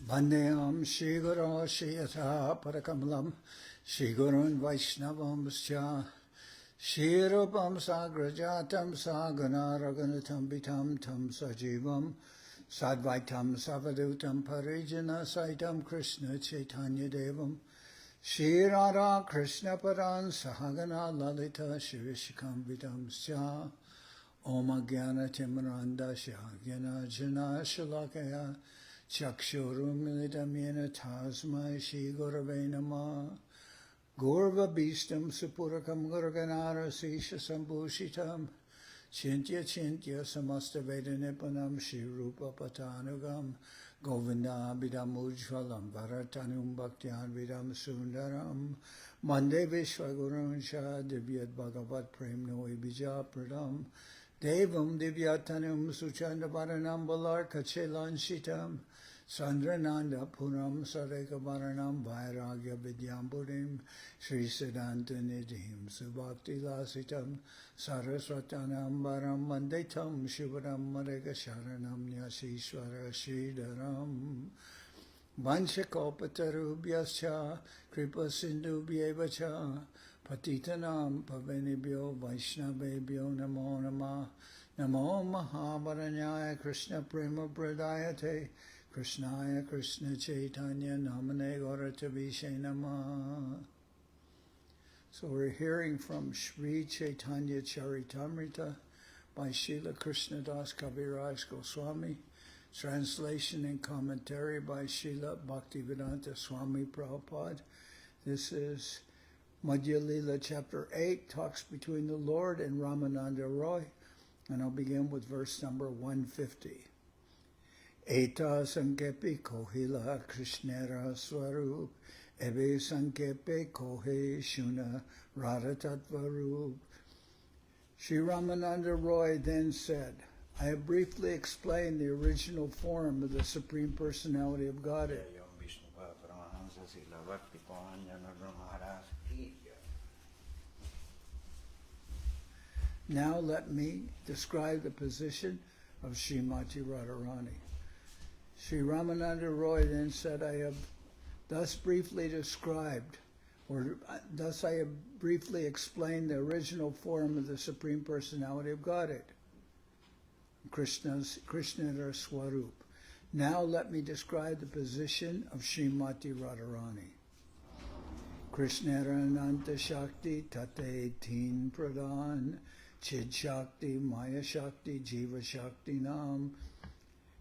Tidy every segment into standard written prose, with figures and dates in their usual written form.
Vandeyam Shri Guru Shri Yatha Parakamalam Shri Gurun Vaishnavamscha Shri Rupam Sagrajatam Sagana Raghunatam Vitam Tam Sajivam Sadvaitam Savadutam Parijana Saitam Krishna Chaitanya Devam Shri Radha Krishna Paran Sahagana Lalita Shri Vishikam Vitamscha Om Agyana Timranda Shagyana Jana Shalakaya Chakshurum Yena Tasmai Shri Gurave Namah Gurva Bhistam Supurakam Gurganara Sisha Sambhushitam Chintya Chintya Samasta Veda Nipanam Shri Rupa Patanugam Govinda Abhidam Ujvalam Bharatanum Bhaktyan Vidam Sundaram Mande Vishwagurun Shah Divyat Bhagavat Prem Noi Bija Pradam Devam Divyatanum Suchanda Varanam Balar Kachelan Shitam Sandrananda Puram Sareka Varanam Vairagya Vidyam Buddhim Sri Siddhanta Nidhim Subhakti Lasitam Saraswatanam Varam Mandetam Shivaram Marega Sharanam Nyasishwara Sridharam Vanchakopatarubhyascha Kripa Sindhubhyevacha Patitanam Pavanibhyo Vaishnavebhyo Namo Namah Namo Mahavaranyaya Krishna Prema Pradayate Krishnaya Krishna Chaitanya Namane Gauratavishe Namah. So we're hearing from Sri Chaitanya Charitamrita by Srila Krishnadas Kaviraj Goswami, translation and commentary by Srila Bhaktivedanta Swami Prabhupad. This is Madhya-lila chapter 8, talks between the Lord and Ramananda Raya, and I'll begin with verse number 150. Eta sankepe kohila Krishnera swarup, ebe sankepe kohe shuna radhatatvarup. Sri Ramananda Raya then said, I have briefly explained the original form of the Supreme Personality of Godhead. Now let me describe the position of Srimati Radharani. Sri Ramananda Raya then said, I have thus briefly described, or thus I have briefly explained the original form of the Supreme Personality of Godhead, Krishna Swarup. Now let me describe the position of Srimati Radharani. Krishna Ananta Shakti Tate Teen Pradhan Chid Shakti Maya Shakti Jiva Shakti Nam.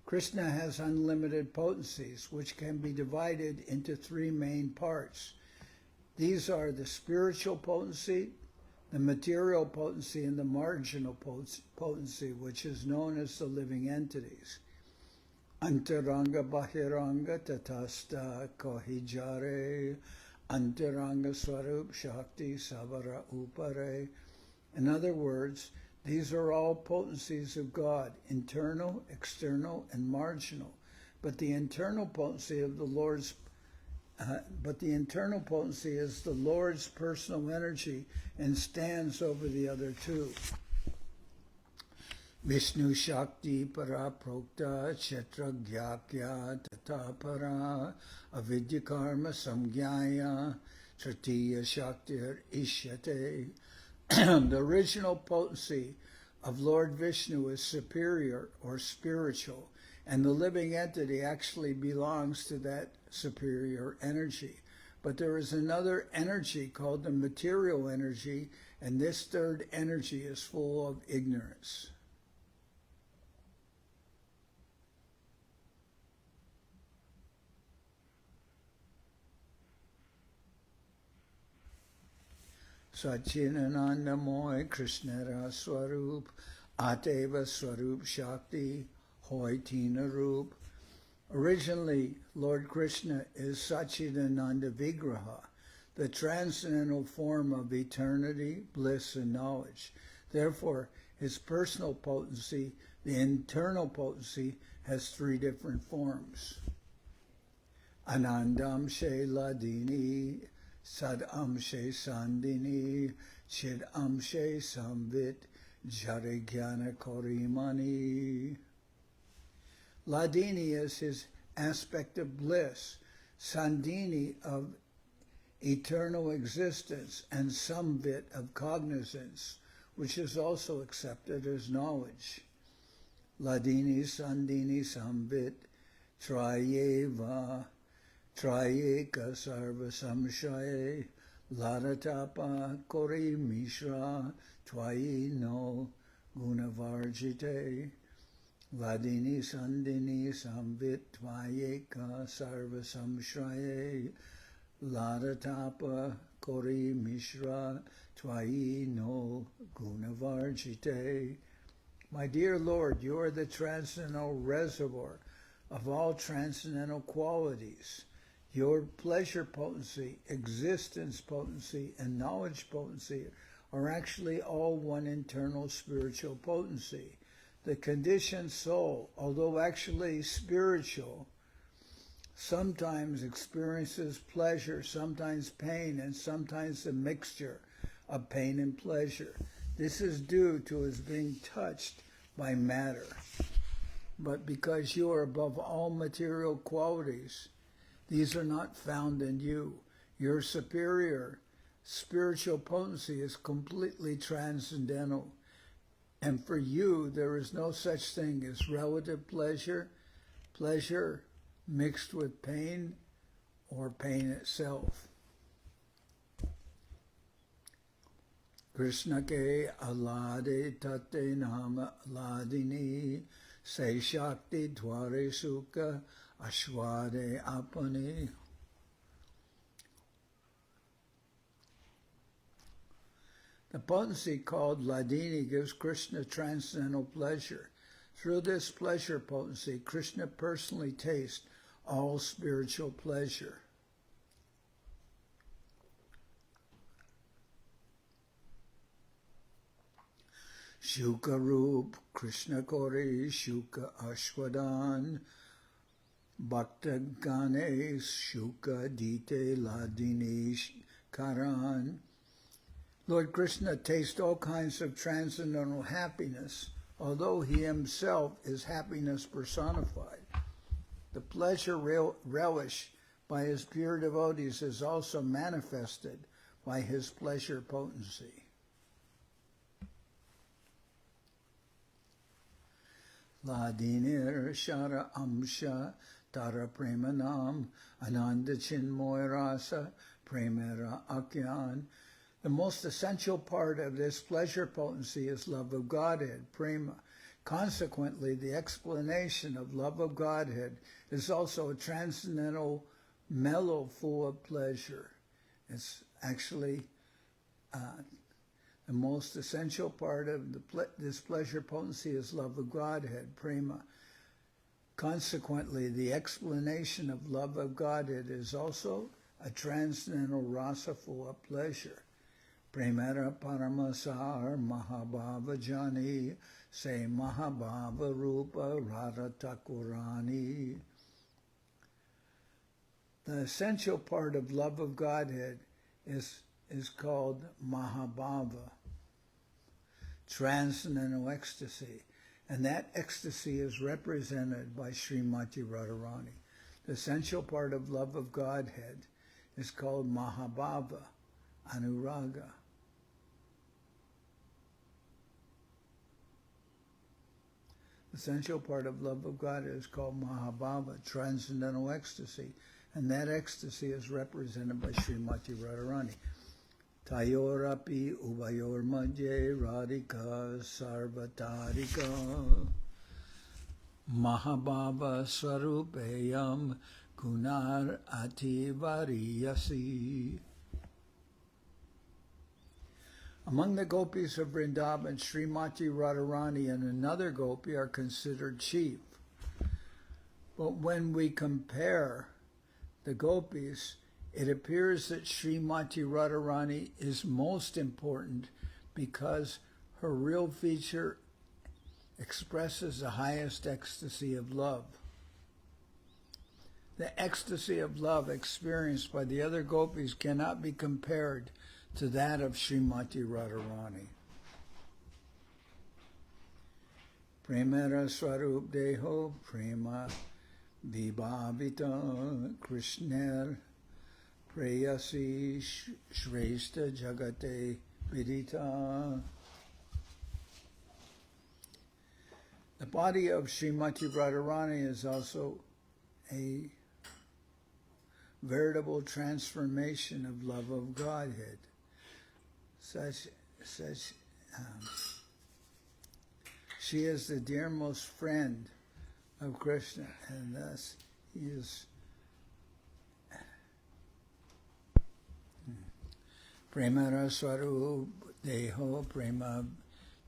Krishna has unlimited potencies, which can be divided into three main parts. These are the spiritual potency, the material potency, and the marginal potency, which is known as the living entities. Antaranga Bahiranga Tatasta Kohijare Antaranga Swarup Shakti Savara Upare. In other words, these are all potencies of God, internal, external, and marginal. But the internal potency of the Lord's is the Lord's personal energy and stands over the other two. Vishnu Shakti Para Prokta Chetra Gyakya Tata Para Avidya Karma Samgyaya Tritiya Shakti Ishyate. The original potency of Lord Vishnu is superior or spiritual, and the living entity actually belongs to that superior energy. But there is another energy called the material energy, and this third energy is full of ignorance. Satchidananda Moy Krishnara Swarup Ateva Swarup Shakti Hoy Tina Rup. Originally, Lord Krishna is Satchidananda Vigraha, the transcendental form of eternity, bliss, and knowledge. Therefore, his personal potency, the internal potency, has three different forms. Anandam She Ladini Sad Amshe Sandini Chid Amshe Samvit Jarigyana Korimani. Ladini is his aspect of bliss, Sandini of eternal existence, and Samvit of cognizance, which is also accepted as knowledge. Ladini, Sandini, Samvit, Trayeva, Trayeka Sarva Samshaye, Ladatapa Kori Mishra, Twayi no Gunavarjite, Ladini, Sandini, Samvit, Tvayeka Sarva Samshaye, Ladatapa Kori Mishra, Twayi no Gunavarjite. My dear Lord, you are the transcendental reservoir of all transcendental qualities. Your pleasure potency, existence potency, and knowledge potency are actually all one internal spiritual potency. The conditioned soul, although actually spiritual, sometimes experiences pleasure, sometimes pain, and sometimes a mixture of pain and pleasure. This is due to his being touched by matter. But because you are above all material qualities, these are not found in you. Your superior spiritual potency is completely transcendental. And for you, there is no such thing as relative pleasure, pleasure mixed with pain, or pain itself. Krishna ke alade tate nama aladini se shakti dware sukha ashwade apani. The potency called Ladini gives Krishna transcendental pleasure. Through this pleasure potency, Krishna personally tastes all spiritual pleasure. Shuka Rup, Krishna Kori, Shuka Ashwadan, Bhakta Ganesh, Shuka Dite Ladini Karan. Lord Krishna tastes all kinds of transcendental happiness, although he himself is happiness personified. The pleasure relish by his pure devotees is also manifested by his pleasure potency. Ladinir Shara Amsha Tara Premanam Ananda Chinmoy Rasa Premera Akyan. The most essential part of this pleasure potency is love of Godhead, prema. Consequently, the explanation of love of Godhead is also a transcendental mellow full of pleasure. It's actually the most essential part of this pleasure potency is love of Godhead, prema. Consequently, the explanation of love of Godhead is also a transcendental rasa full of pleasure. Premera Paramasar Mahabhava Jani Se Mahabhava Rupa Radha Thakurani. The essential part of love of Godhead is called Mahabhava, transcendental ecstasy. And that ecstasy is represented by Srimati Radharani. The essential part of love of Godhead is called Mahabhava, Anuraga. The essential part of love of God is called Mahabhava, transcendental ecstasy, and that ecstasy is represented by Srimati Radharani. Tayorapi ubayor madhye radhika sarvatarika Mahabhava swarupeyam kunar ativariyasi. Among the gopis of Vrindavan, Srimati Radharani and another gopi are considered chief. But when we compare the gopis, it appears that Srimati Radharani is most important because her real feature expresses the highest ecstasy of love. The ecstasy of love experienced by the other gopis cannot be compared to that of Srimati Radharani. Premera Swarup Deho Prema Vibhavita Krishner Preyasi Shrestha Jagate Vidita. The body of Srimati Radharani is also a veritable transformation of love of Godhead. She is the dearmost friend of Krishna, and thus he is Prema Raswaru Deho Prema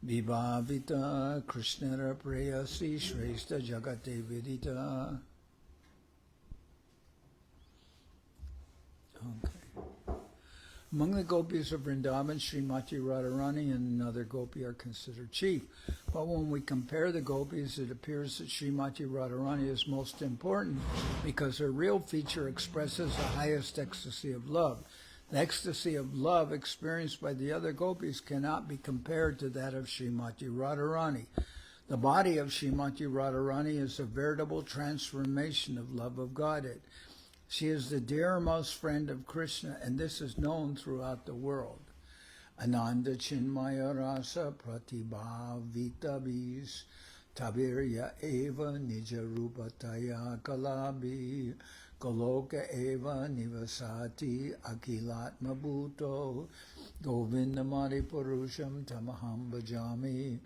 Vibhavita Krishnara Preyasi Shrestha Jagate Vidita. Okay. Among the gopis of Vrindavan, Srimati Radharani and another gopi are considered chief. But when we compare the gopis, it appears that Srimati Radharani is most important because her real feature expresses the highest ecstasy of love. The ecstasy of love experienced by the other gopis cannot be compared to that of Srimati Radharani. The body of Srimati Radharani is a veritable transformation of love of Godhead. She is the dearmost friend of Krishna, and this is known throughout the world. Ananda Chinmaya Rasa Pratibhavitabis Tabirya Eva Nija Rupataya Kalabi Goloka Eva Nivasati Akilatma Bhuto Govindamari Purusham Tamaham Bhajami.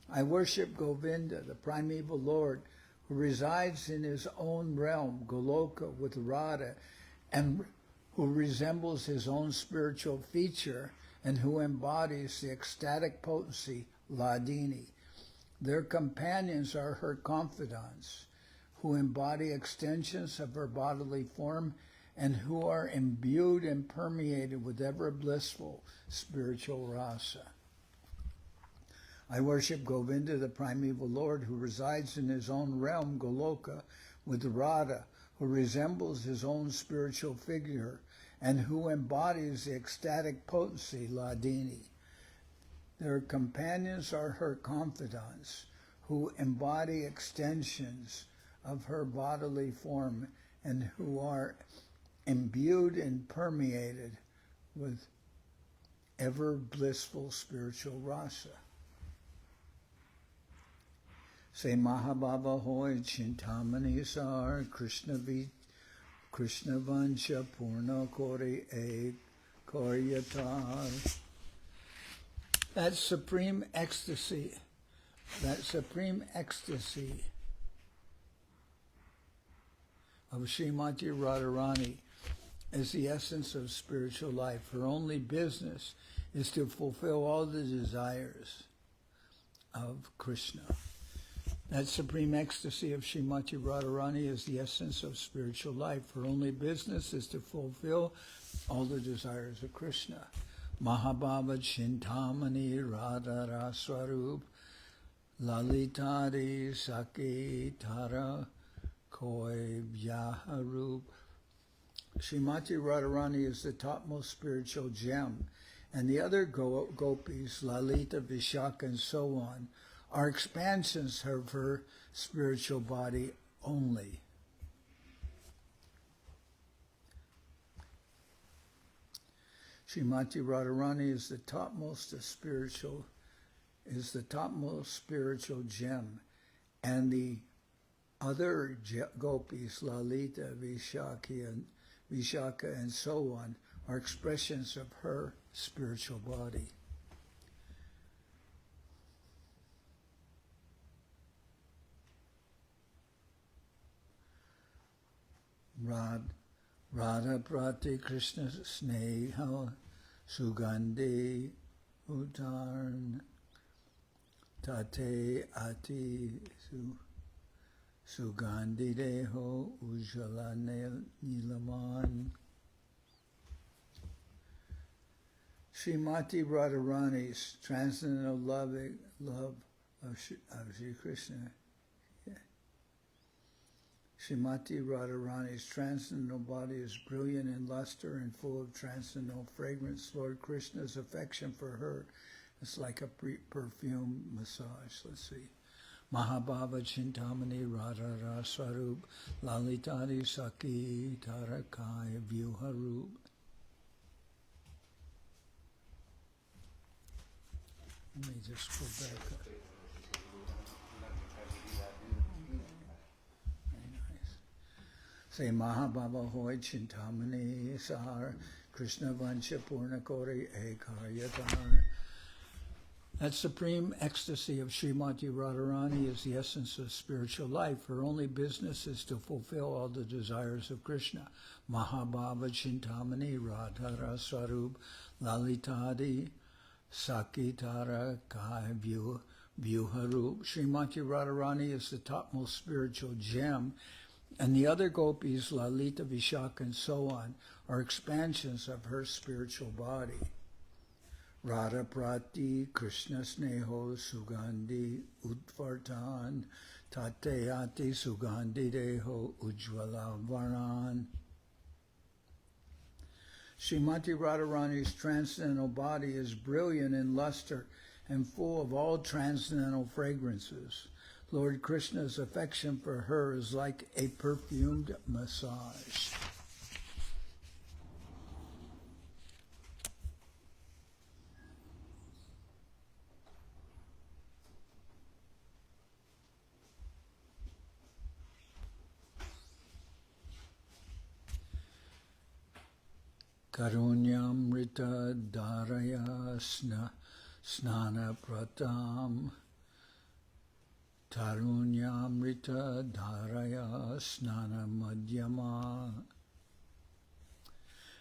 I worship Govinda, the primeval Lord, who resides in his own realm, Goloka, with Radha, and who resembles his own spiritual feature, and who embodies the ecstatic potency, Ladini. Their companions are her confidants, who embody extensions of her bodily form, and who are imbued and permeated with ever blissful spiritual rasa. I worship Govinda, the primeval Lord, who resides in his own realm, Goloka, with Radha, who resembles his own spiritual figure, and who embodies the ecstatic potency, Ladini. Their companions are her confidants, who embody extensions of her bodily form, and who are imbued and permeated with ever blissful spiritual rasa. Say Mahababa Hoy Chintamani Sar Krishna Vansha Purna Kori E Koryatar. That supreme ecstasy of Srimati Radharani is the essence of spiritual life. Her only business is to fulfill all the desires of Krishna. That supreme ecstasy of Srimati Radharani is the essence of spiritual life. Her only business is to fulfill all the desires of Krishna. Mahabhava Chintamani Radha Raswarup Lalitari Saki Tara Koi Vyaharup. Srimati Radharani is the topmost spiritual gem, and the other gopis, Lalita, Vishaka, and so on, are expansions of her spiritual body only. Srimati Radharani is the topmost spiritual gem, and the other gopis, Lalita, Vishaka, and so on, are expressions of her spiritual body. Radha Prati Krishna Sneha Sugandhi Utarn Tate Ati Sugandhi Deho Ujjala Nilaman. Srimati Radharani's transcendental love of Sri Krishna. Srimati Radharani's transcendental body is brilliant in luster and full of transcendental fragrance. Lord Krishna's affection for her is like a perfume massage. Let's see. Mahabhava Chintamani Radhara Swarup Lalitadi Saki Tarakaya Vyuharup. Let me just go back up. Very nice. Say Mahabhava Hoy Chintamani Sahar Krishna Vansha Purnakori Ekaryatar. That supreme ecstasy of Srimati Radharani is the essence of spiritual life. Her only business is to fulfill all the desires of Krishna. Mahabhava Chintamani Radhara Swarup Lalitadi Sakitara Kai Vyuharup. Srimati Radharani is the topmost spiritual gem, and the other gopis, Lalita, Vishaka, and so on, are expansions of her spiritual body. Radha Prati, Krishna Sneho, Sugandhi, Utvartan, Tateyati, Sugandhi Deho, Ujjvala Varan. Srimati Radharani's transcendental body is brilliant in luster and full of all transcendental fragrances. Lord Krishna's affection for her is like a perfumed massage. Karunyamrita Dharaya Snana Pratam Tarunyamrita Dharaya Snana Madhyama.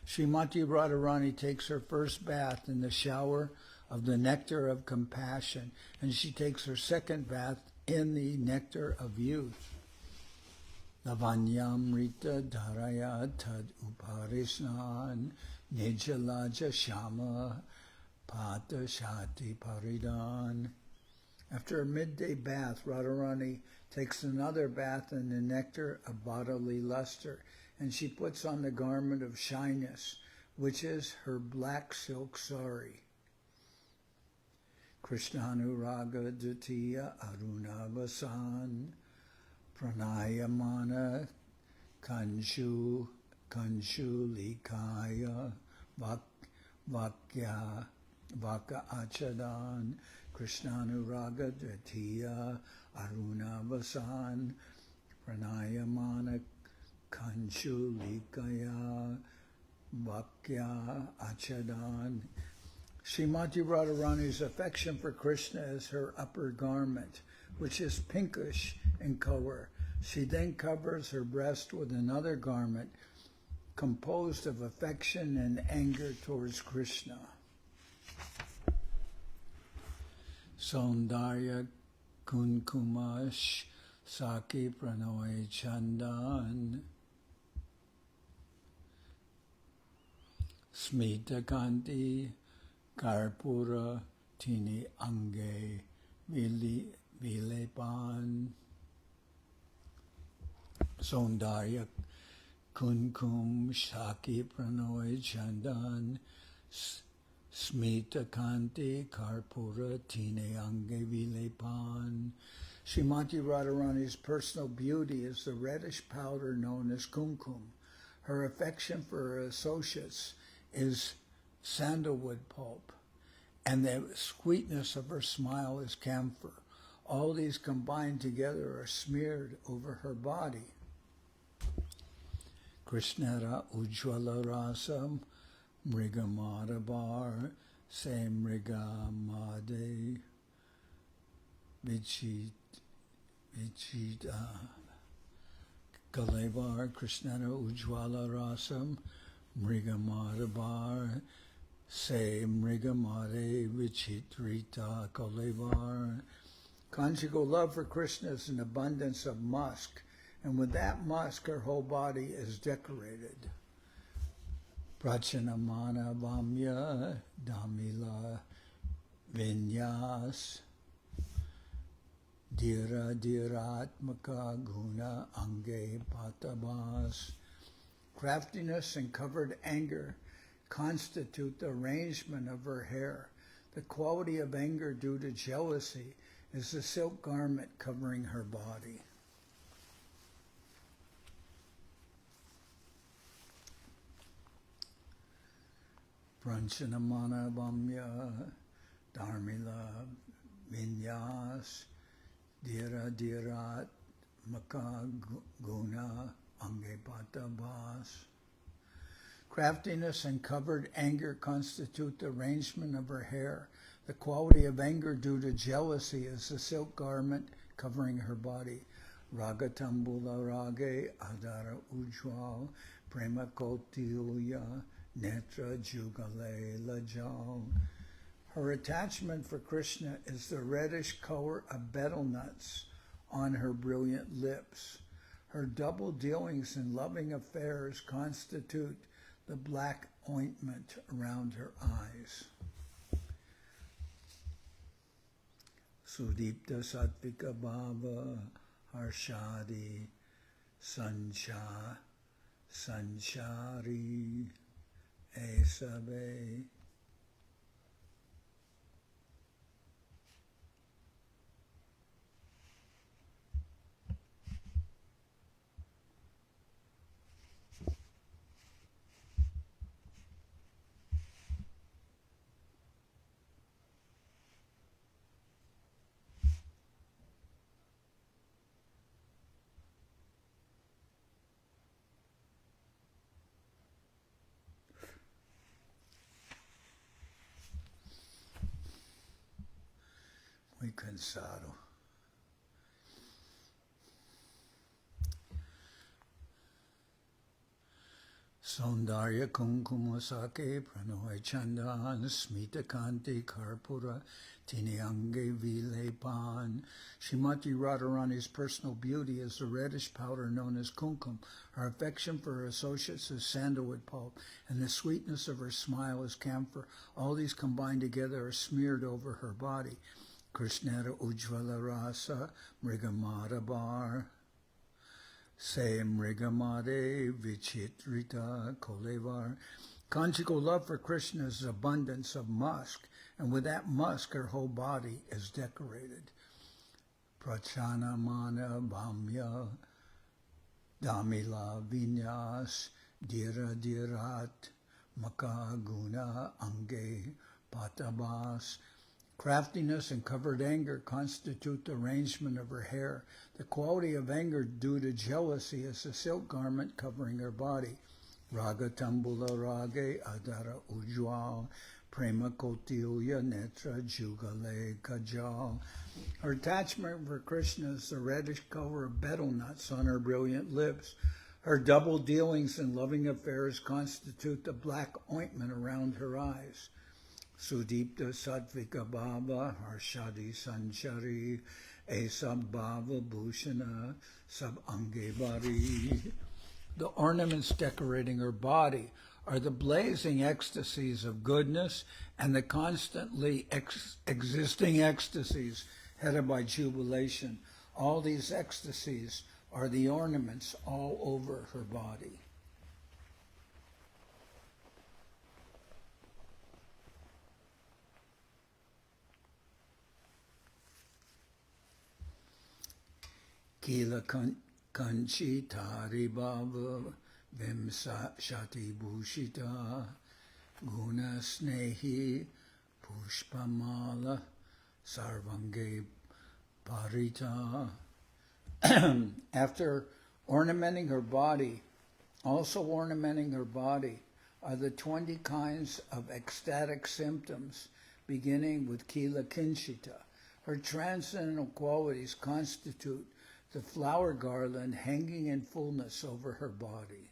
Srimati Radharani takes her first bath in the shower of the nectar of compassion, and she takes her second bath in the nectar of youth. Lavanyamrita Dharaya Tad Uparisnan Nijalaja Shama Pata Shati Paridan. After a midday bath, Radharani takes another bath in the nectar of bodily luster, and she puts on the garment of shyness, which is her black silk sari. Krishnanuraga Dutiya Arunavasan Pranayamana Kanchulikaya Vakya Vaka Achadan Krishnanuraga Dvitiya Arunavasan Pranayamana Kanchulikaya Vakya Achadan. Srimati Radharani's affection for Krishna is her upper garment, which is pinkish in color. She then covers her breast with another garment composed of affection and anger towards Krishna. Saundarya Kunkumash Saki Pranoy Chandan Smita Kanti Karpura Tini Ange Vilepan. Saundarya Kunkum Shaki Pranoy Chandan Smita Kanti Karpura Tine Ange Vilepan. Srimati Radharani's personal beauty is the reddish powder known as kumkum. Her affection for her associates is sandalwood pulp, and the sweetness of her smile is camphor. All these combined together are smeared over her body. Krishnara Ujjvala Rasam Mrigamadabar Se Mrigamade Vichita Kalevar Krishnara Ujjvala Rasam Mrigamadabar Se Mrigamade Vichitrita Kalevar. Conjugal love for Krishna is an abundance of musk, and with that musk her whole body is decorated. Prachanamana Vamya Damila Vinyas Dira Diratmaka Guna Ange Patabas. Craftiness and covered anger constitute the arrangement of her hair. The quality of anger due to jealousy is the silk garment covering her body. Pranchanamana Bhamya Dharmila Vinyas Dira Dirat Maka Guna Angepata Bhas. Craftiness and covered anger constitute the arrangement of her hair. The quality of anger due to jealousy is the silk garment covering her body. Ragatambula Rage Adara Ujwal Prema Kotilya Netra Jugale Lajal. Her attachment for Krishna is the reddish color of betel nuts on her brilliant lips. Her double dealings in loving affairs constitute the black ointment around her eyes. Sudipta Sattvika Bhava Harshadi Sanchari Esabe. Muy cansado. Saundarya Kumkuma Sake Pranoy Chandan Smita Kanti Karpura Tiniange Vilepan. Srimati Radharani's personal beauty is the reddish powder known as kumkum. Her affection for her associates is sandalwood pulp, and the sweetness of her smile is camphor. All these combined together are smeared over her body. Krishnara Ujvala Rasa Mrigamada Bar Se Mrigamade Vichitrita Kolevar. Conjugal love for Krishna is abundance of musk, and with that musk her whole body is decorated. Prachana Mana Bhamya Damila Vinyas Dira Dirat Maka Guna Ange Patabas. Craftiness and covered anger constitute the arrangement of her hair. The quality of anger due to jealousy is the silk garment covering her body. Raga Tambula Rage Adara Ujwal Prema Kotilya Netra Jugale Kajal. Her attachment for Krishna is the reddish color of betel nuts on her brilliant lips. Her double dealings in loving affairs constitute the black ointment around her eyes. Sudipta Sattvika Bhava Harshadi Sanchari Esab Bhava Bhushana Sab Angevari. The ornaments decorating her body are the blazing ecstasies of goodness and the constantly existing ecstasies headed by jubilation. All these ecstasies are the ornaments all over her body. Kila Kanchi Tari Baba Vimsa Shati Bhushita Guna Snehi Pushpamala Sarvange Parita. After ornamenting her body, also ornamenting her body are the 20 kinds of ecstatic symptoms, beginning with Kila Kinchita. Her transcendental qualities constitute the flower garland hanging in fullness over her body.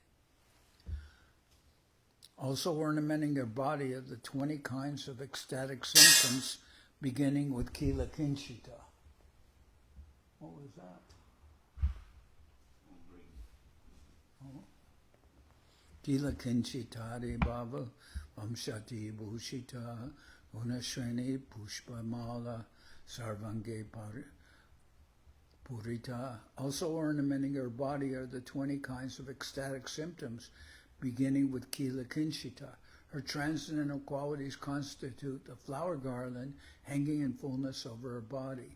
Also ornamenting her body are the 20 kinds of ecstatic symptoms, beginning with Kila Kinchita. What was that? Oh. Kila Kinchitari Baba Vamshati Bhushita Unashweni Pushpamala Sarvange Purita. Also ornamenting her body are the 20 kinds of ecstatic symptoms, beginning with Kila Kinchita. Her transcendental qualities constitute the flower garland hanging in fullness over her body.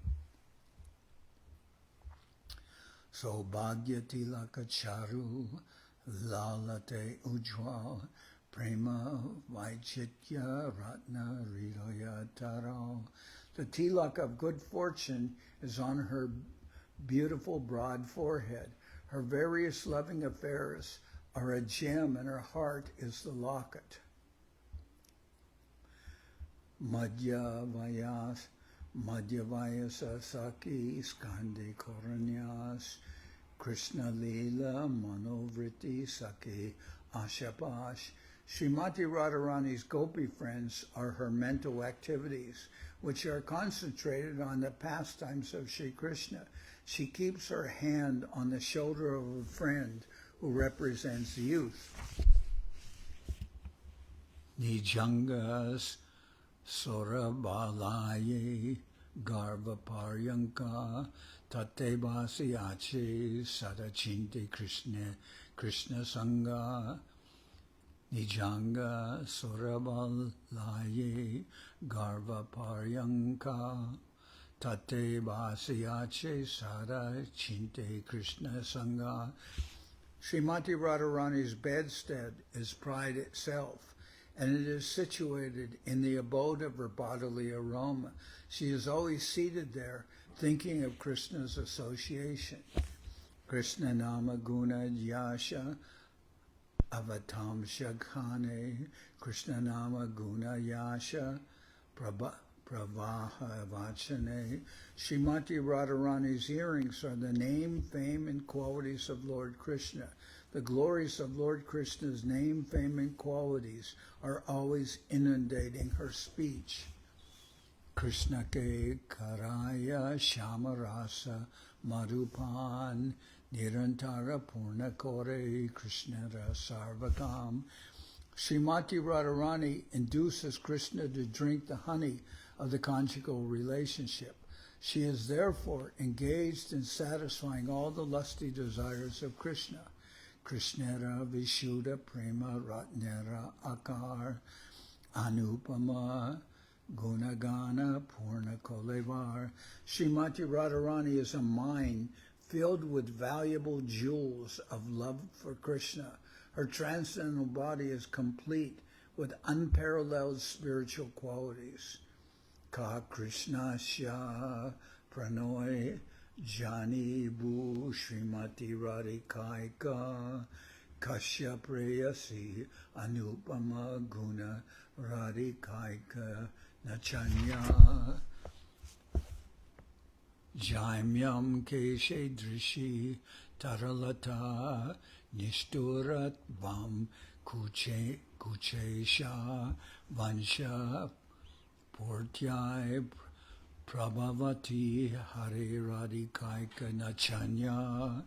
Saubhagya tilaka charu lalate ujwal prema vaichitya ratna hridoya taro. The tilak of good fortune is on her beautiful broad forehead. Her various loving affairs are a gem, and her heart is the locket. Madhyavayasa Saki Skande Koranyas Krishna-lila Manovriti Saki Ashapash. Srimati Radharani's gopi friends are her mental activities, which are concentrated on the pastimes of Sri Krishna. She keeps her hand on the shoulder of a friend who represents youth. Nijangas Sorabalaye Garva Paryanka Tatebasi Ache Sadachinte Krishna Sangha. Nijanga Sorabalaye Garva Paryanka Tate Basiache Sada Chinte Krishna Sangha. Srimati Radharani's bedstead is pride itself, and it is situated in the abode of her bodily aroma. She is always seated there, thinking of Krishna's association. Krishna Nama Guna Yasha Avatam Shakhane Krishna Nama Guna Yasha Pravaha Vachane. Srimati Radharani's earrings are the name, fame, and qualities of Lord Krishna. The glories of Lord Krishna's name, fame, and qualities are always inundating her speech. Krishna ke karaya shamarasa marupan nirantara purna kore krishnara sarvakam. Srimati Radharani induces Krishna to drink the honey of the conjugal relationship. She is therefore engaged in satisfying all the lusty desires of Krishna. Krishnera Vishuddha Prema Ratnera Akar Anupama Gunagana Purna Kolevar. Srimati Radharani is a mine filled with valuable jewels of love for Krishna. Her transcendental body is complete with unparalleled spiritual qualities. Ka Krishna Sha Pranoy Jani Bu Srimati Radhikaika Kasya Preyasi Anupama Guna Radhikaika Nachanya Jaimyam Keshe Drishi Taralata Nishturat Vam Kuchesha Vansha Portyai Prabhavati Hare Radhikaika Nachanya.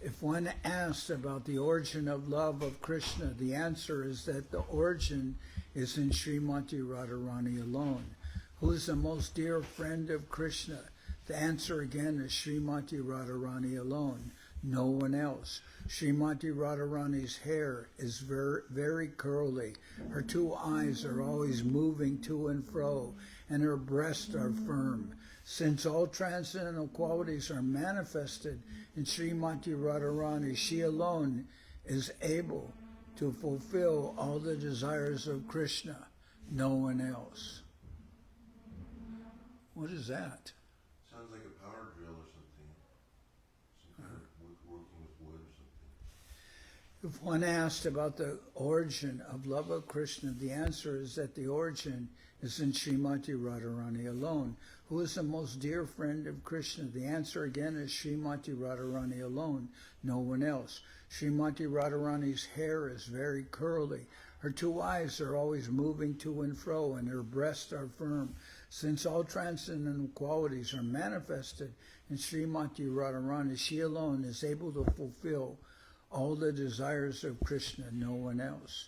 If one asks about the origin of love of Krishna, the answer is that the origin is in Srimati Radharani alone. Who is the most dear friend of Krishna? The answer again is Srimati Radharani alone, no one else. Srimati Radharani's hair is very curly. Her two eyes are always moving to and fro, and her breasts are firm. Since all transcendental qualities are manifested in Srimati Radharani, she alone is able to fulfill all the desires of Krishna, no one else. What is that? Sounds like a power drill or something. Some kind of working with wood or something. If one asked about the origin of love of Krishna, the answer is that the origin is in Srimati Radharani alone. Who is the most dear friend of Krishna? The answer again is Srimati Radharani alone, no one else. Srimati Radharani's hair is very curly. Her two eyes are always moving to and fro, and her breasts are firm. Since all transcendental qualities are manifested in Srimati Radharani, she alone is able to fulfill all the desires of Krishna, no one else.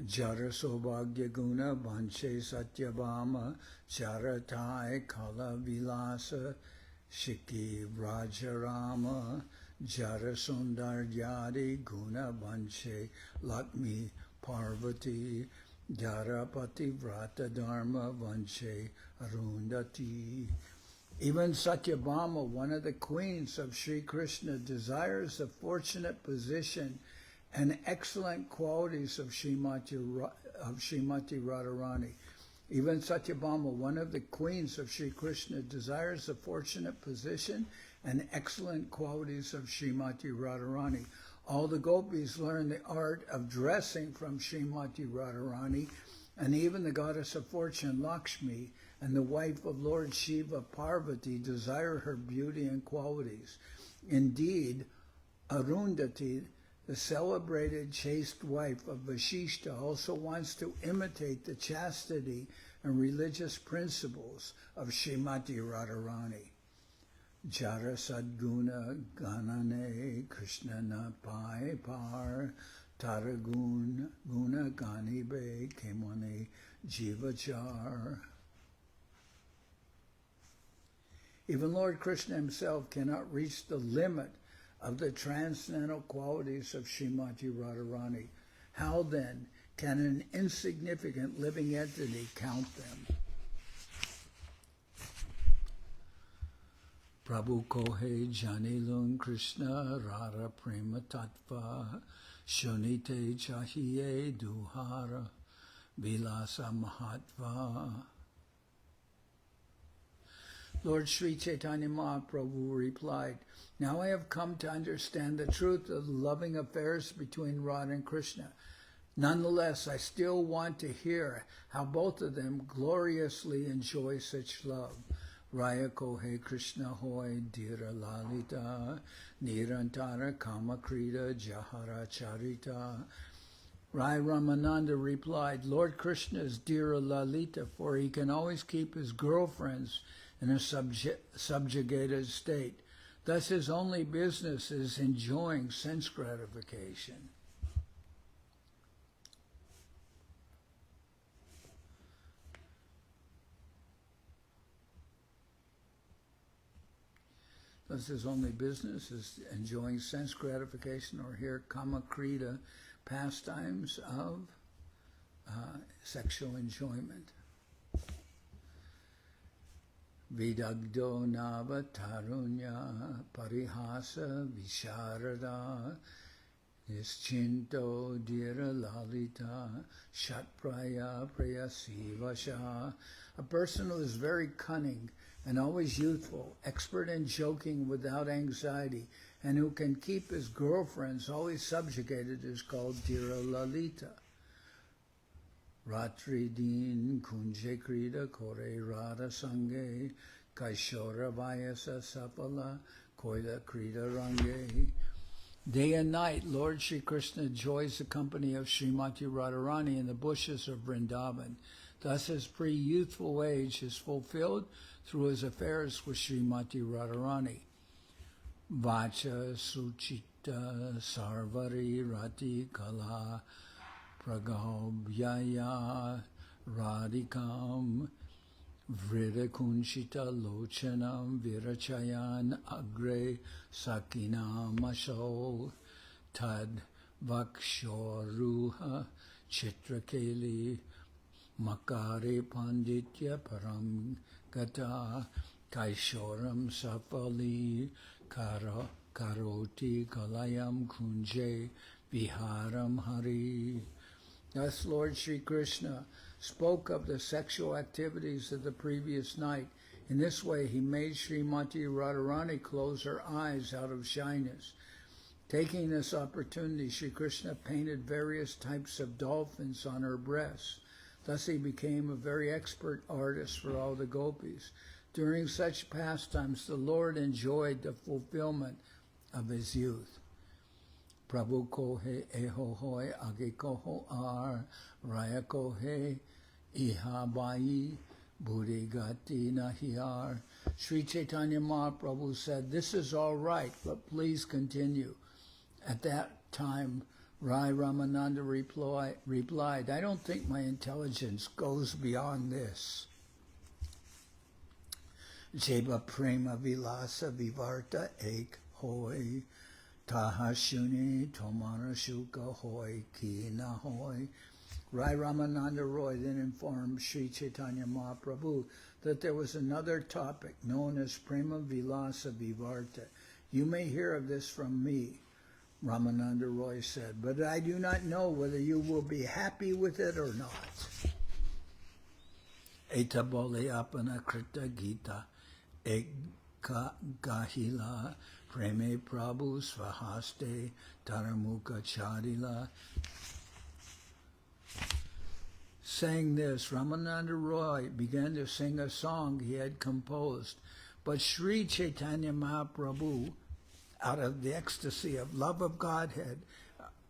Jara Sobhagya Guna Banche Satyabhama Charatai Kala Vilasa Shiki Vrajarama Jara Sundaryadi Guna Banche Lakmi Parvati Jara Pativrata Dharma Vanche Arundati. Even Satyabhama, one of the queens of Sri Krishna, desires the fortunate position and excellent qualities of Srimati Radharani. Even Satyabhama, one of the queens of Sri Krishna, desires the fortunate position and excellent qualities of Srimati Radharani. All the gopis learn the art of dressing from Srimati Radharani, and even the goddess of fortune, Lakshmi, and the wife of Lord Shiva, Parvati, desire her beauty and qualities. Indeed, Arundhati, the celebrated chaste wife of Vasishta, also wants to imitate the chastity and religious principles of Srimati Radharani. Jara Sadguna Ganane Krishnana Pai Par Taragun Guna Ganibe Kemone Jivachar. Even Lord Krishna himself cannot reach the limit of the transcendental qualities of Srimati Radharani. How then can an insignificant living entity count them? Prabhu Kohe Janilun Krishna Radha Prema Tattva Shunite Chahiye Duhara Vilasa Mahatva. Lord Sri Chaitanya Mahaprabhu replied, "Now I have come to understand the truth of the loving affairs between Radha and Krishna. Nonetheless, I still want to hear how both of them gloriously enjoy such love. Raya Kohe Krishna Hoy Dira Lalita Nirantara Kamakrita Jahara Charita." Rai Ramananda replied, "Lord Krishna is Dira Lalita, for he can always keep his girlfriends in a subjugated state. Thus his only business is enjoying sense gratification." Thus his only business is enjoying sense gratification, or here kamakrita, pastimes of sexual enjoyment. Vidagdo nava tarunya parihasa visharada nischinto dira lalita shatpraya prayasivasha. A person who is very cunning and always youthful, expert in joking without anxiety, and who can keep his girlfriends always subjugated is called Dira Lalita. Ratri din kunje krida kore radha sange kaishora vayasa sapala koida krida range. Day and night, Lord Sri Krishna enjoys the company of Srimati Radharani in the bushes of Vrindavan. Thus his pre-youthful age is fulfilled through his affairs with Srimati Radharani. Vacha Suchita Sarvari Rati Kala Pragabhyaya Radhikam Vridakunshita Lochanam Virachayan Agre Sakinam Asho Tad Vakshoruha Chitrakeli Makare Panditya Param Gata Kaishoram Sapali Karoti Kalayam Kunje Viharam Hari. Thus Lord Sri Krishna spoke of the sexual activities of the previous night. In this way he made Srimati Radharani close her eyes out of shyness. Taking this opportunity, Sri Krishna painted various types of dolphins on her breasts. Thus he became a very expert artist for all the gopis. During such pastimes, the Lord enjoyed the fulfillment of his youth. Prabhu kohe eho hoy age koho ar raya kohe iha bai buri gati nahiar. Sri Chaitanya Mahaprabhu said, "This is all right, but please continue." At that time, Rai Ramananda replied, "I don't think my intelligence goes beyond this." Seva prema vilasa vivarta ek hoy tahashuni tomara shuka hoy ki na hoy. Rai Ramananda Roy then informed Sri Chaitanya Mahaprabhu that there was another topic known as Prema Vilasa Vivarta. You may hear of this from me, Ramananda Roy said, but I do not know whether you will be happy with it or not. Eta bole apana krita gita ekka gahila preme prabhu svahaste taramuka charila. Saying this, Ramananda Roy began to sing a song he had composed, but Sri Chaitanya Mahaprabhu, out of the ecstasy of love of Godhead,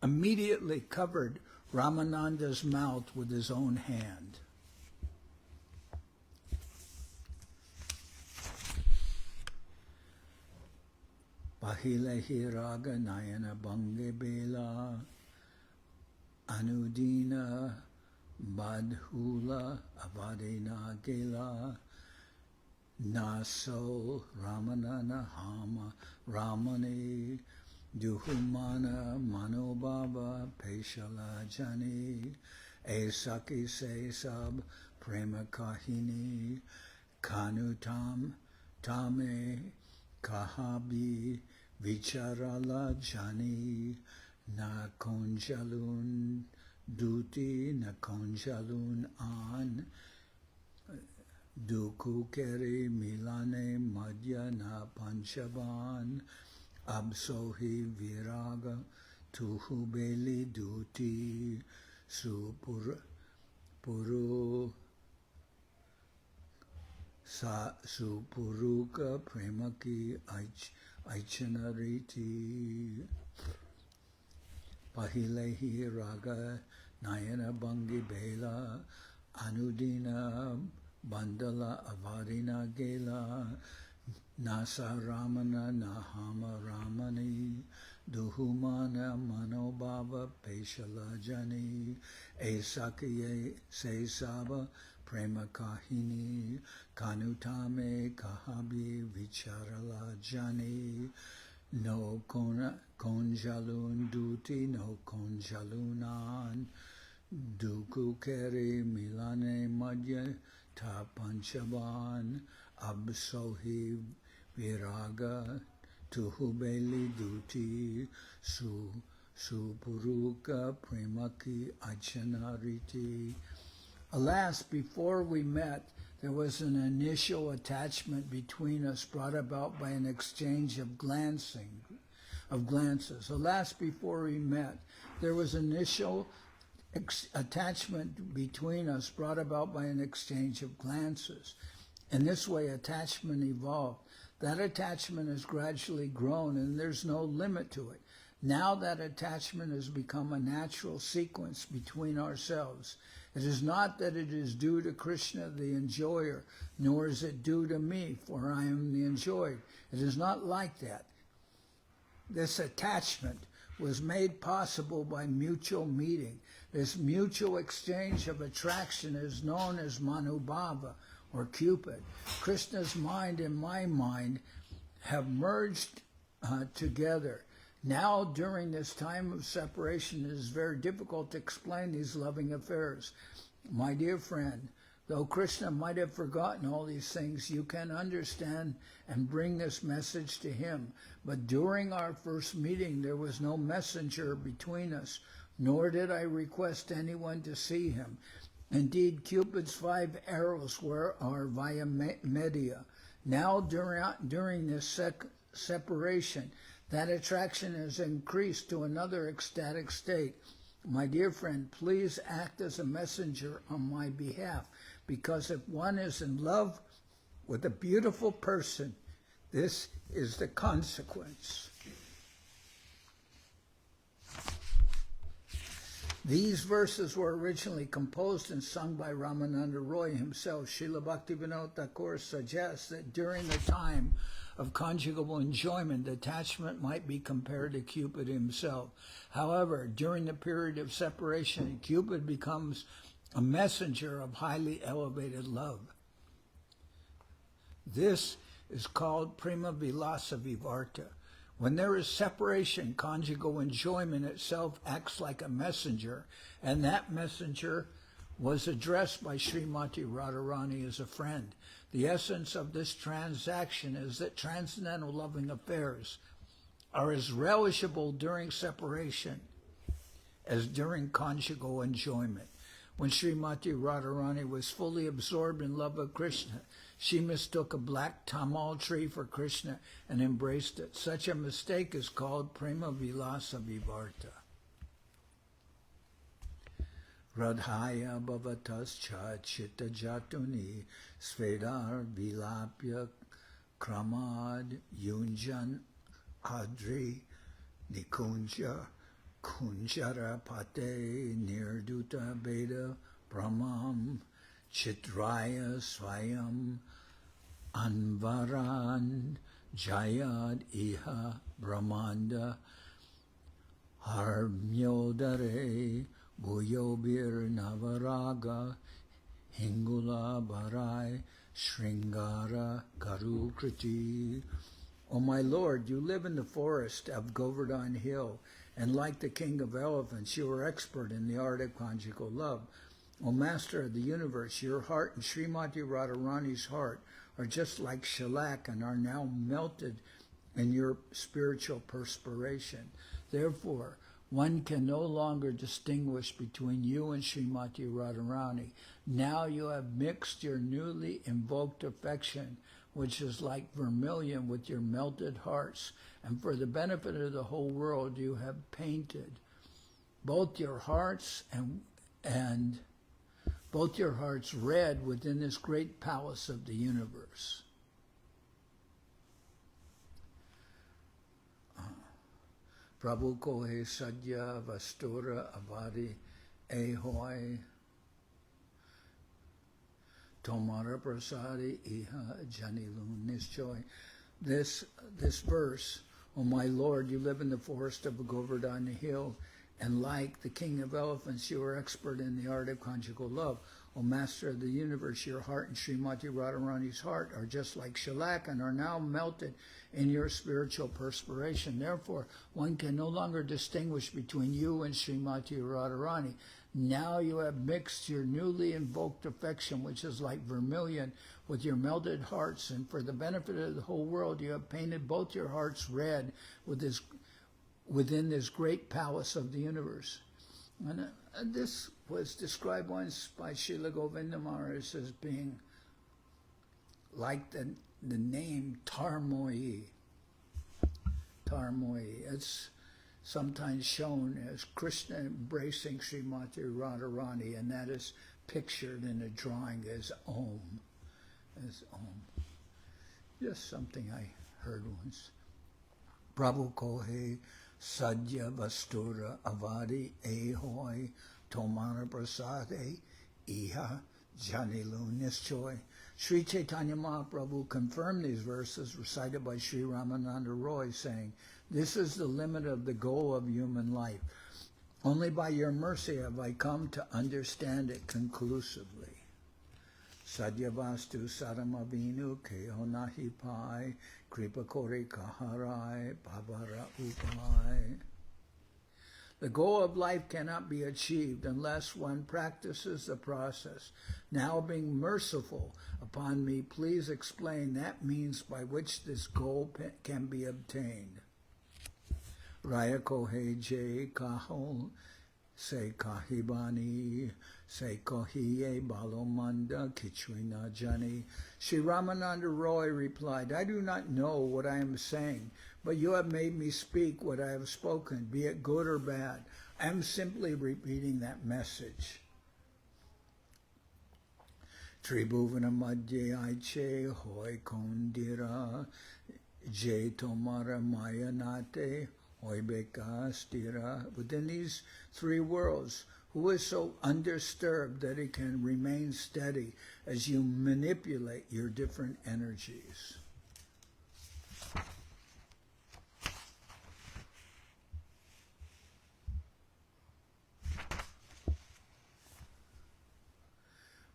immediately covered Ramananda's mouth with his own hand. Pahilehi raga nayana bange bela anudina badhula avadena gela naso ramanana hama ramani duhumana manobaba peshala jani esaki se sab prema kahini kanutam tame kahabi vicharala jani na konjalun duti na konjalun an duku keri milane madhya na panchaban absohi viraga tuhubeli duti supuruka premaki aichanariti pahilehi raga nayana bangi bela anudina bandala avadina gela nasa ramana nahama ramani duhumana manobhava peshala jani esakiye se saba prema kahini kanutame kahabi vicharala jani no konjalun duti no konjalunan duku keri milane madhya ta panchaban absohi viraga tuhubeli duti supuruka premaki achanariti. Alas, before we met, there was an initial attachment between us brought about by an exchange of glances. Alas, before we met, there was initial attachment between us brought about by an exchange of glances. In this way, attachment evolved. That attachment has gradually grown, and there's no limit to it. Now that attachment has become a natural sequence between ourselves. It is not that it is due to Krishna, the enjoyer, nor is it due to me, for I am the enjoyed. It is not like that. This attachment was made possible by mutual meeting. This mutual exchange of attraction is known as Manubhava, or Cupid. Krishna's mind and my mind have merged together. Now, during this time of separation, it is very difficult to explain these loving affairs. My dear friend, though Krishna might have forgotten all these things, you can understand and bring this message to him. But during our first meeting, there was no messenger between us, nor did I request anyone to see him. Indeed, Cupid's 5 arrows are via media. Now, during this separation, that attraction has increased to another ecstatic state. My dear friend, please act as a messenger on my behalf, because if one is in love with a beautiful person, this is the consequence. These verses were originally composed and sung by Ramananda Roy himself. Srila Bhaktivedanta Thakur suggests that during the time of conjugal enjoyment, attachment might be compared to Cupid himself. However, during the period of separation, Cupid becomes a messenger of highly elevated love. This is called Prema Vilasa Vivarta. When there is separation, conjugal enjoyment itself acts like a messenger, and that messenger was addressed by Srimati Radharani as a friend. The essence of this transaction is that transcendental loving affairs are as relishable during separation as during conjugal enjoyment. When Srimati Radharani was fully absorbed in love of Krishna, she mistook a black tamal tree for Krishna and embraced it. Such a mistake is called prema vilasa vivarta. Radhaya bhavatascha chitta jatuni svedar vilapya kramad yunjan adri nikunja kunjara pate nirduta beda brahmam chitraya swayam anvaran jayad iha brahmanda harmyodare bhuyobir navaraga hingula barai shringara garukriti. O my Lord, you live in the forest of Govardhan Hill, and like the king of elephants, you are expert in the art of conjugal love. O Master of the universe, your heart and Srimati Radharani's heart are just like shellac and are now melted in your spiritual perspiration. Therefore, one can no longer distinguish between you and Srimati Radharani. Now you have mixed your newly invoked affection, which is like vermilion, with your melted hearts, and for the benefit of the whole world you have painted both your hearts and both your hearts red within this great palace of the universe. Prabhu kohe sadya vastura avadi ahoy tomara prasadi iha janilun nisjoy. This verse, O my Lord, you live in the forest of Govardhan Hill, and like the king of elephants, you are expert in the art of conjugal love. O Master of the universe, your heart and Srimati Radharani's heart are just like shellac and are now melted in your spiritual perspiration. Therefore, one can no longer distinguish between you and Srimati Radharani. Now you have mixed your newly invoked affection, which is like vermilion, with your melted hearts, and for the benefit of the whole world you have painted both your hearts red within this great palace of the universe. And this was described once by Srila Govinda Maharaj as being like the name Tarmoyi. Tarmoyi. It's sometimes shown as Krishna embracing Srimati Radharani, and that is pictured in a drawing as Om. As Om. Just something I heard once. Prabhu kohe sadya vastura avadi ahoy tomara prasade iha janilu nischoy. Sri Chaitanya Mahaprabhu confirmed these verses recited by Sri Ramananda Raya, saying, "This is the limit of the goal of human life. Only by your mercy have I come to understand it conclusively. Sadyavastu saramavinu keo nahi pai kripa kore kaharai bhavara upai." The goal of life cannot be achieved unless one practices the process. Now, being merciful upon me, please explain that means by which this goal can be obtained. Raya kohe je kahol se kahibani se kohiye balomanda kichwina jani. Sri Ramananda Raya replied, "I do not know what I am saying, but you have made me speak what I have spoken, be it good or bad. I am simply repeating that message." Tribhuvana madhye aiche hoy kondira je tomara mayanate hoy bekastira. Within these three worlds, who is so undisturbed that he can remain steady as you manipulate your different energies?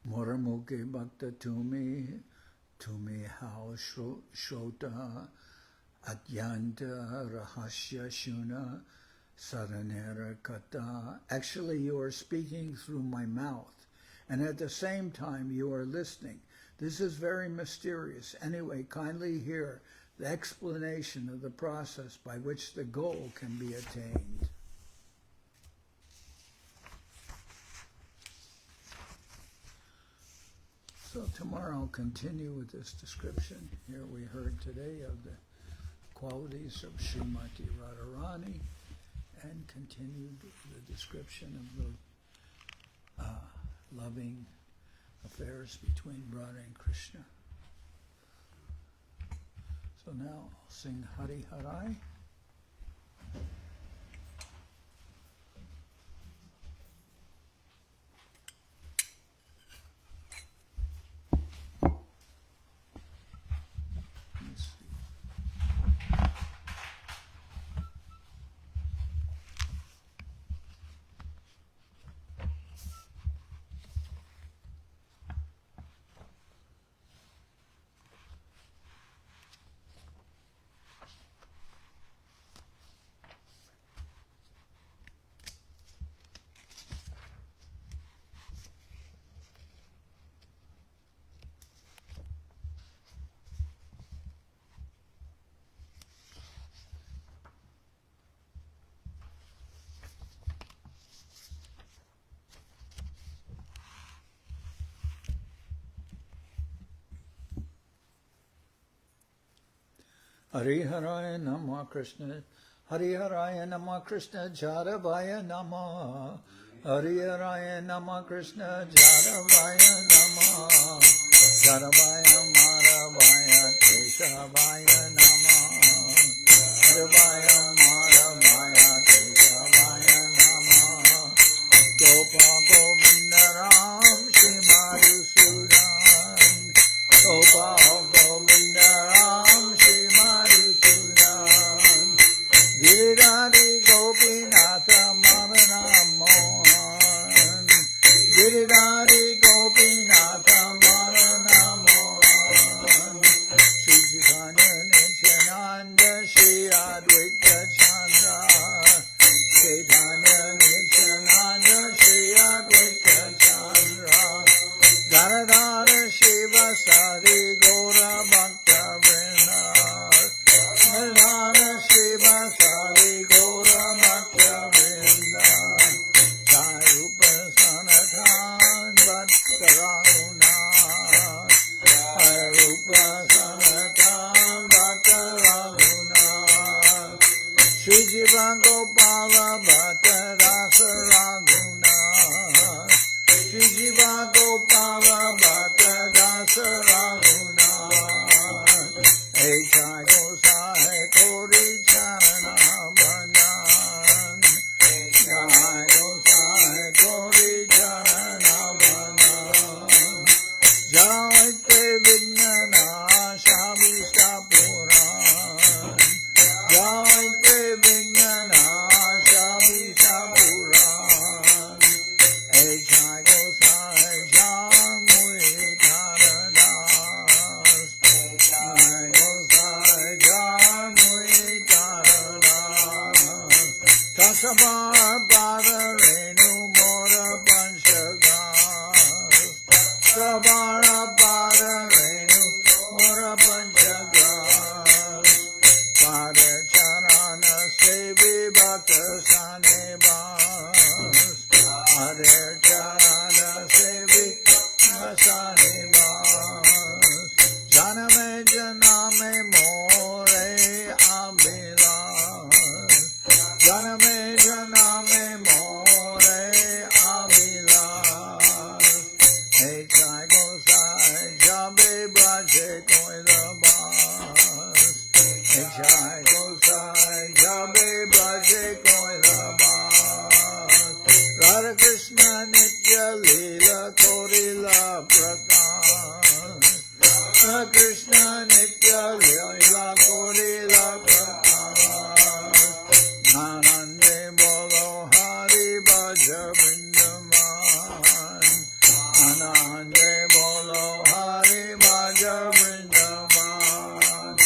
Moramuke bhakta tumi how shrota atyanta rahasya shuna saranera kata. Actually, you are speaking through my mouth, and at the same time you are listening. This is very mysterious. Anyway, kindly hear the explanation of the process by which the goal can be attained. So tomorrow I'll continue with this description. Here we heard today of the qualities of Srimati Radharani, and continued the description of the loving affairs between Radha and Krishna. So now I'll sing Hari Harai. Hari Haraya Namah Krishna, Hari Haraya Namah Krishna, Jaravaya Namah, Hari Haraya Namah Krishna, Jaravaya Namah, Jaravaya Maravaya Keshavaya Namah, Jaravaya Maravaya Keshavaya Namah, Gopa Govinda Ram Shri Madhusudan, Gopa Govinda Ram Shri Giridhari Gopinatha Marana Mohan, Giridhari Gopinatha Marana Mohan, Sri Chaitanya Nityananda Shri Advaita Chandra, Chaitanya Nityananda Shri Advaita Chandra, Janardan Shiva Sari Gaura Bhaktivedanta Swami Shiva Sari Gaura Bhaktivedanta Sarupa Sanatan Bhattaraguna Sarupa Sanatan Bhattaraguna Sri Jiva Gopala Bhattarasa Raguna Sri Jiva Gopala Bhattarasa Raguna Echai Gosai Kori Charana Bhajan Echai Gosai Kori Charana Bhajan Jaite Vidyanagar Shavishta Puran Jaite Vidyanagar Shavishta Puran Echai Gosai Jamui Dharadas Echai Gosai Jamui Dharadas Tasavar Padarenu Mora Panchagas Savara Padarenu Mora Panchagas Padar Charana Sevi Bhakta Sanibas Padar Charana Sevi Sanibas Janame Janame More Abhilas Janame Janame More Abhilas Echai Gosai Jabe Braje Koilabas Echai Gosai Jabe Braje Koilabas Radha Krishna Nitya Lila Korila Prakash Radha Krishna Nitya Lila Korila Prakash Anande Bolo Hari Bhaja Vrindavan Anande Bolo Hari Bhaja Vrindavan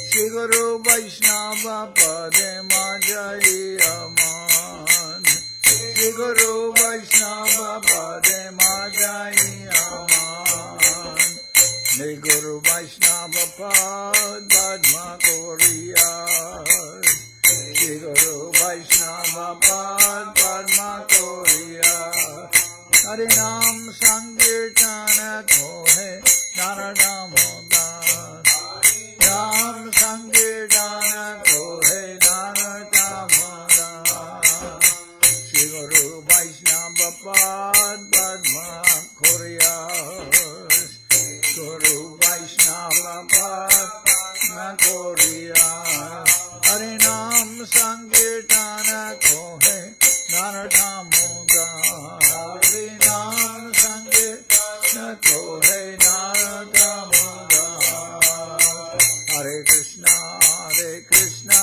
Shri Guru Vaishnava Pade Majai Aman Shri Guru Vaishnava Pade Majai Aman Hey Guru Vaishnava Pad Padma Korea. Shri Guru Vaishnava Pad Padma Korea. Hari Nam Sankirtana Kohe Naradam Hodas. Nam Sankirtana Kohe Naradam Hodas. Shri Guru Vaishnava Pad Padma Korea. Guru Vaishnava Padma Korea. Hari Nam Sankirtana Kohe Naradam Hodas. Hari Nam Sankirtana Kohe Naradam Hodas. Hare Krishna, Krishna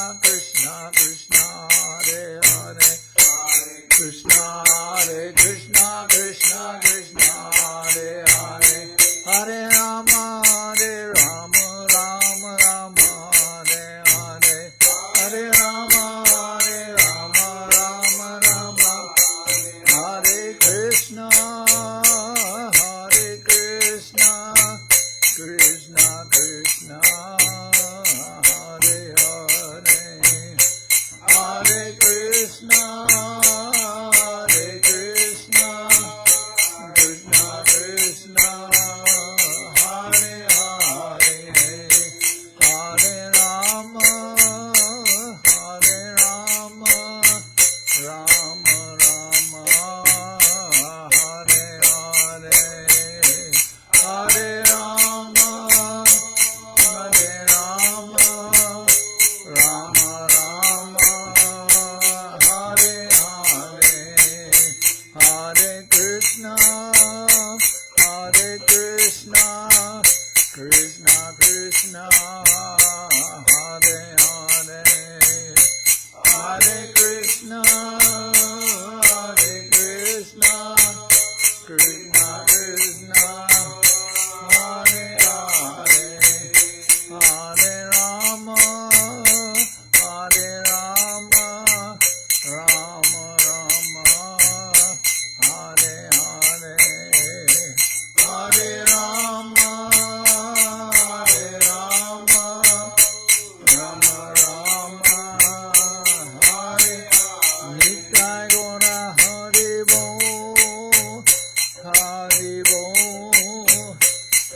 Krishna, Hare Hare. Krishna, Krishna, Krishna Krishna, Hare Hare. Hare Rama, Rama Rama, Hare Hare. Hare Rama, Rama Rama, Hare Krishna, Krishna Krishna, Hare Hare. Hare Krishna, Krishna Krishna, Hare Hare. Hare Rama, Rama Rama, Hare Hare. Hare Rama, Rama Rama, Hare Hare. Hare Krishna, Krishna Krishna, Hare Hare. Hare Krishna, Krishna Krishna, Hare Hare. Hare Rama, Rama Rama, Hare Hare. Hare Rama, Rama Rama, Hare Nitai Gora Hari Bo, Hari Bo,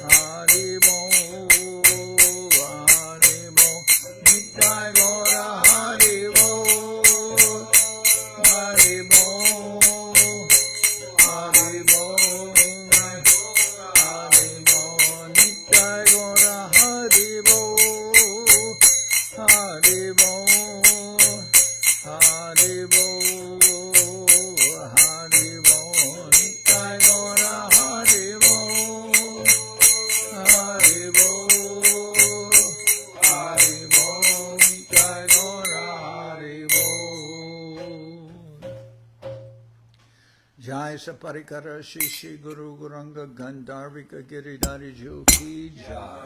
Hari Bo, Hari Bo. Nitai Gora Hari Bo, Hari Bo, Hari Bo, Hari Bo. Nitai Gora Hari Bo, Hari Bo, Hari Bo, Hari Bo. Nitai Gora Hari Bo, Hari Bo, Hari Bo. Nitai Gora Hari Bo. Jai Saparikara Shishi Guru Guranga Gandharvika Giridhari Ju Ki Jai.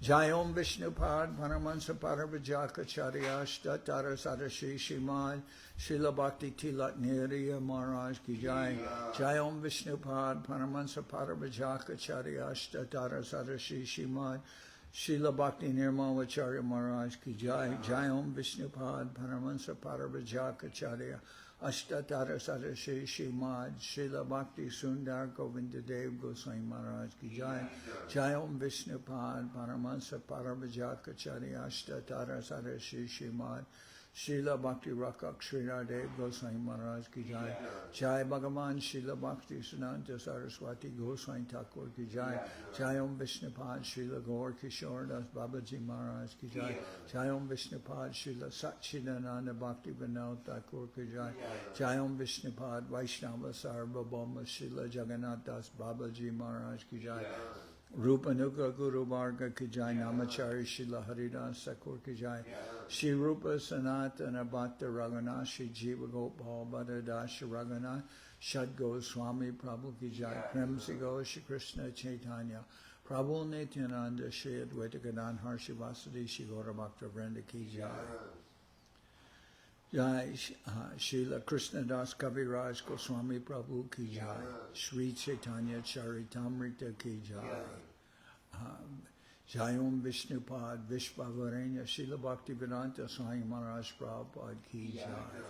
Jai Om Vishnupad Paramahansa Parabhajakacharya Ashtatara Sadashi Shrimad Srila Bhakti Tilak Niriya Maharaj Ki Jai. Jai Om Vishnupad Paramahansa Parabhajakacharya Ashtatara Sadashi Shrimad Srila Bhakti Nirmalacharya Maharaj Ki Jai. Jai Om Vishnupad Paramahansa Parabhajakacharya Ashtatara Sadashi Shrimad Srila Bhakti Sundar Govinda Dev Goswami Maharaj Ki Jai. Jai Om Vishnupad Paramahansa Parabhajakacharya Ashtatara Sadashi Shrimad Srila Bhakti Rakak Sridhar Dev Goswami Maharaj Ki Jai. Jai Bhagavan Srila Bhakti Siddhanta Saraswati Goswami Thakur Ki Jai. Jai Om Vishnupad Srila Gaur Kishore Das Babaji Maharaj Ki Jai. Jai Om Vishnupad Srila Satchidananda Bhakti Vinod Thakur Ki Jai. Jai Om Vishnupad Vaishnava Sarvabhauma Srila Jagannath Das Babaji Maharaj Ki Jai. Rupanuga Guru Varga Ki Jai. Namachari Srila Haridas Thakur Ki Jai. Shri Rupa Sanatana Bhatta Raghunath Shri Jiva Gopal Bhatta Dasha Raghunath Shad Goswami Prabhu Ki Jai. Premsi Go Shri Krishna Chaitanya Prabhu Nityananda Shri Advaita Gadadhar Shivasadi Shri Gaura Bhakta Vrinda Ki Jai. Jai Srila Krishnadas Kaviraj Goswami Prabhu Ki Jai. Sri Chaitanya Charitamrita Ki Jai. Jayom Vishnupad Vishvavarenya Srila Bhaktivedanta Swami Maharaj Prabhupad ki jai.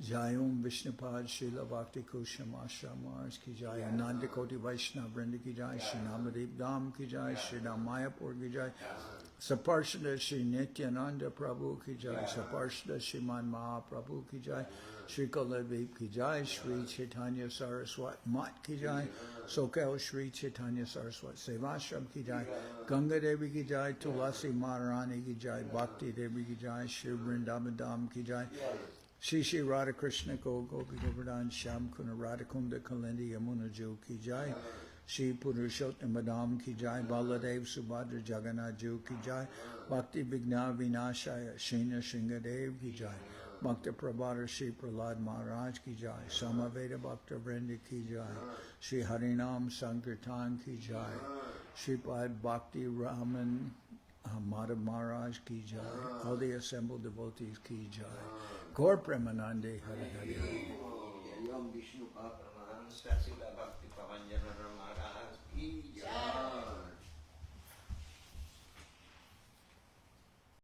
Jayom Vishnupad Srila Bhakti Kusham Ashram Maharaj ki jai. Ananda Koti Vaishnava Vrinda ki jai. Shri Namadev Dham ki jai. Shri Mayapur ki jai. Saparshada Shri Nityananda Prabhu ki jai. Saparshada Shriman Mahaprabhu ki jai. Shri Kaladev ki jai. Sri Chaitanya Saraswat Mat ki jai. Soquel Sri Chaitanya Saraswat Sevashram ki jai. Ganga Devi ki jai. Tulasi Maharani ki jai. Bhakti Devi ki jai. Shri Vrindavan Dham ki jai. Shri Shri Radha Krishna Gopi Govardhan Sham Kuna Radha Kunda Kalindi Yamuna Jo ki jai. Shri Purushottam Madam ki jai. Baladev Subhadra Jagannath Jo ki jai. Bhakti Vigna Vinashaya Shrina Sringadev ki jai. Bhakta Prabhata Shri Prahlad Maharaj ki jai. Samaveda Bhakta Vrinda ki jai. Shri Harinam Sankirtan ki jai. Sripad Bhakti Raman Madhav Maharaj ki jai. All the assembled devotees ki jai. Gaur Premanande Hari Hari. Yom Vishnu Pad Paramananda